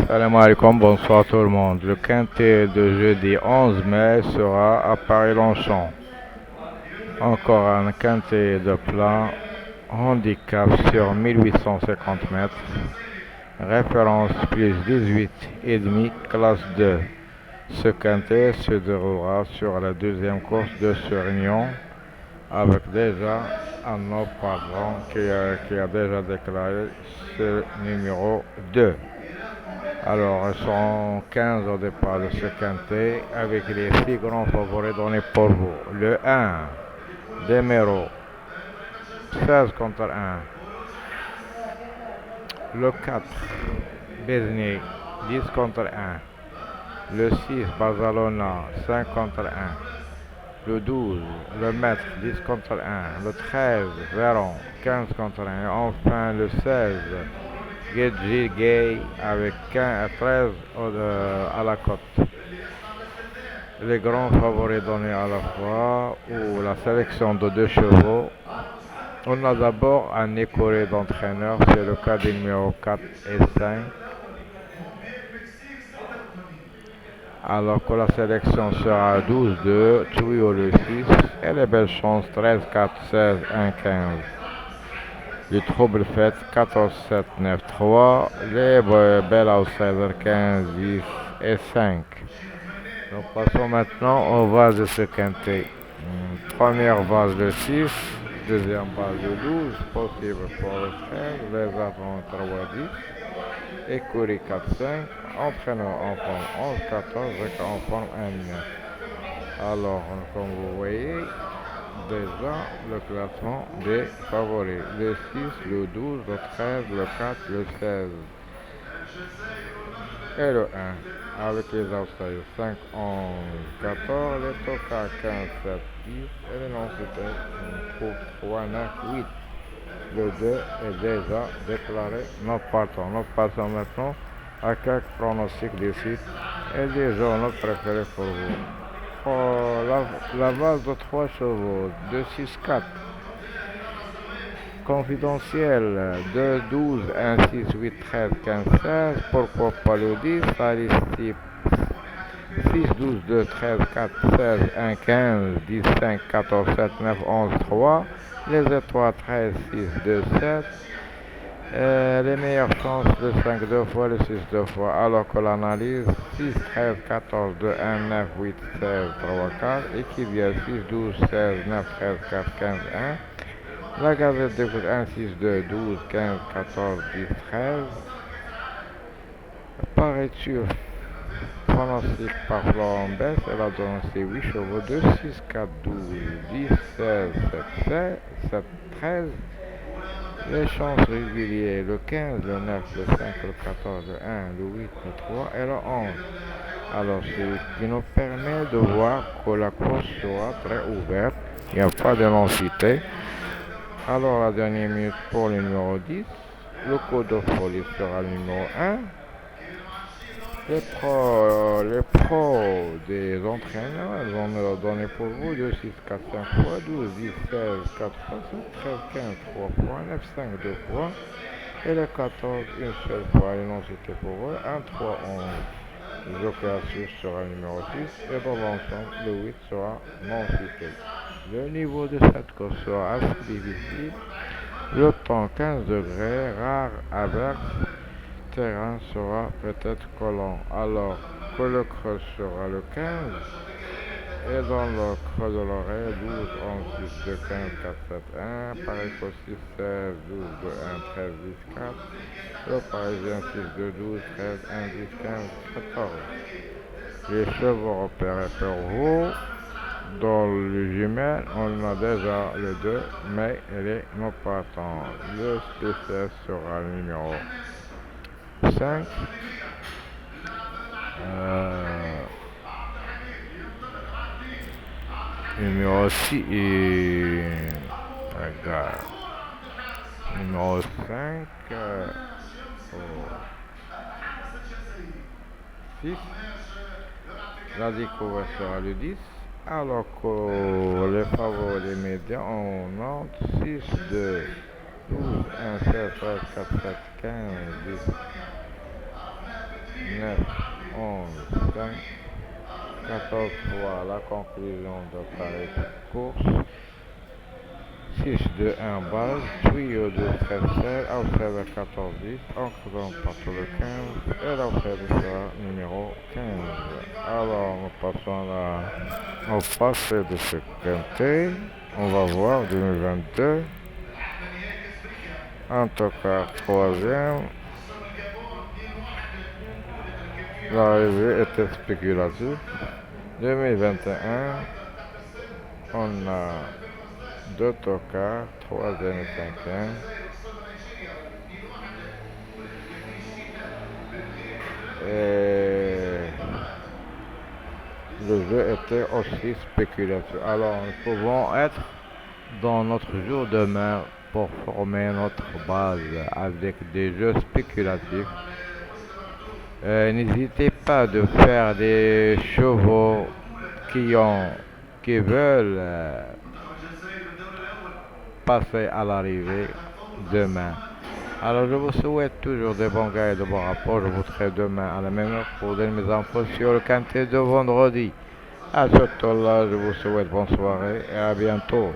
Salam alaikum, bonsoir tout le monde. Le quintet de jeudi 11 mai sera à Paris-Longchamp. Encore un quintet de plat, handicap sur 1850 mètres, référence plus 18,5, classe 2. Ce quintet se déroulera sur la deuxième course de ce réunion avec déjà un autre patron qui a déjà déclaré ce numéro 2. Alors, ils sont 15 au départ de ce quintet avec les 6 grands favoris donnés pour vous. Le 1, Demero, 16 contre 1. Le 4, Besné, 10 contre 1. Le 6, Barcelona, 5 contre 1. Le 12, Le Maître, 10 contre 1. Le 13, Véron, 15 contre 1. Et enfin, le 16, Gedji Gay avec 13 à la cote. Les grands favoris donnés à la fois ou la sélection de 2 chevaux. On a d'abord un écoré d'entraîneur, c'est le cas des numéros 4 et 5. Alors que la sélection sera 12-2, Trio le 6 et les belles chances 13-4, 16-1, 15. Le trouble fait 14-7-9-3, les belles outsiders 15, 10 et 5. Nous passons maintenant aux vases de ce quintet. Première vase le 6, deuxième vase le 12, possible pour le 13, les attentes 3-10, écurie 4-5, entraîneur en forme 11-14 et en forme 1-9. Alors, comme vous voyez, déjà le classement des favoris. Le 6, le 12, le 13, le 4, le 16 et le 1. Avec les outsiders 5, 11, 14, les tocards 15, 7, 10 et les non-cités 3, 9, 8. Le 2 est déjà déclaré notre partant. Nous passons maintenant à quelques pronostics des sites et des journaux préférés pour vous. Oh, la base de 3 chevaux, 2, 6, 4. Confidentiel, 2, 12, 1, 6, 8, 13, 15, 16. Pourquoi pas le 10? La liste type 6, 12, 2, 13, 4, 16, 1, 15, 10, 5, 14, 7, 9, 11, 3. Les étoiles 13, 6, 2, 7. Les meilleures chances, le 5 deux fois, le 6 deux fois. Alors que l'analyse 6, 13, 14, 2, 1, 9, 8, 16, 3, 4. Et qui vient 6, 12, 16, 9, 13, 4, 15, 1. La gazette de foot 1, 6, 2, 12, 15, 14, 10, 13. Paraît-il pronostic par Florent Bess, elle a donné ses 8 chevaux 2, 6, 4, 12, 10, 16, 7, 7, 13. Les chances réguliers, le 15, le 9, le 5, le 14, le 1, le 8, le 3 et le 11. Alors, ce qui nous permet de voir que la course sera très ouverte, il n'y a pas de densité. Alors, la dernière minute pour le numéro 10, le code de folie sera le numéro 1. Les pros des entraîneurs, elles vont donner pour vous 2, 6, 4, 5 fois, 12, 10, 16, 4 fois, 7, 13, 15, 3 fois, 9, 5, 2 fois, et le 14, une seule fois, et non c'était pour eux, 1, 3, 11. Le joker suisse sera le numéro 6, et dans l'ensemble, le 8 sera non cité. Le niveau de cette course sera assez difficile, le temps 15 degrés, rare averse, terrain sera peut-être collant, alors que le creux sera le 15 et dans le creux de l'oreille 12, 11, 10, 2, 15, 4, 7, 1, Paris 6, 16, 12, 2, 1, 13, 10, 4, le Parisien 6, 2, 12, 13, 1, 10, 15, 14. Les chevaux repérés pour vous, dans le jumelle, on a déjà les 2, mais les non partants. Le spécial sera le numéro 5. Numéro 6 regarde. Numéro 5 6. La découverte sera le 10. Alors que les favoris des médias on note 6, 2, 12, 1, 7, 13, 4, 7, 15, 10. 9, 11, 5, 14 fois la conclusion de Paris course. 6, 2, 1 base, tuyau de 13 sel, observe 14, 10, encre dans partout le 15, et l'observe sera numéro 15. Alors, nous passons au passé de ce quintet. On va voir 2022. En tout cas, troisième. L'arrivée était spéculative. 2021, on a deux tocards, troisième et cinquième. Et le jeu était aussi spéculatif. Alors, nous pouvons être dans notre jour demain pour former notre base avec des jeux spéculatifs. N'hésitez pas de faire des chevaux qui veulent passer à l'arrivée demain. Alors je vous souhaite toujours de bons gars et de bons rapports. Je vous serai demain à la même heure pour donner mes infos sur le quintet de vendredi. À ce temps-là, je vous souhaite bonne soirée et à bientôt.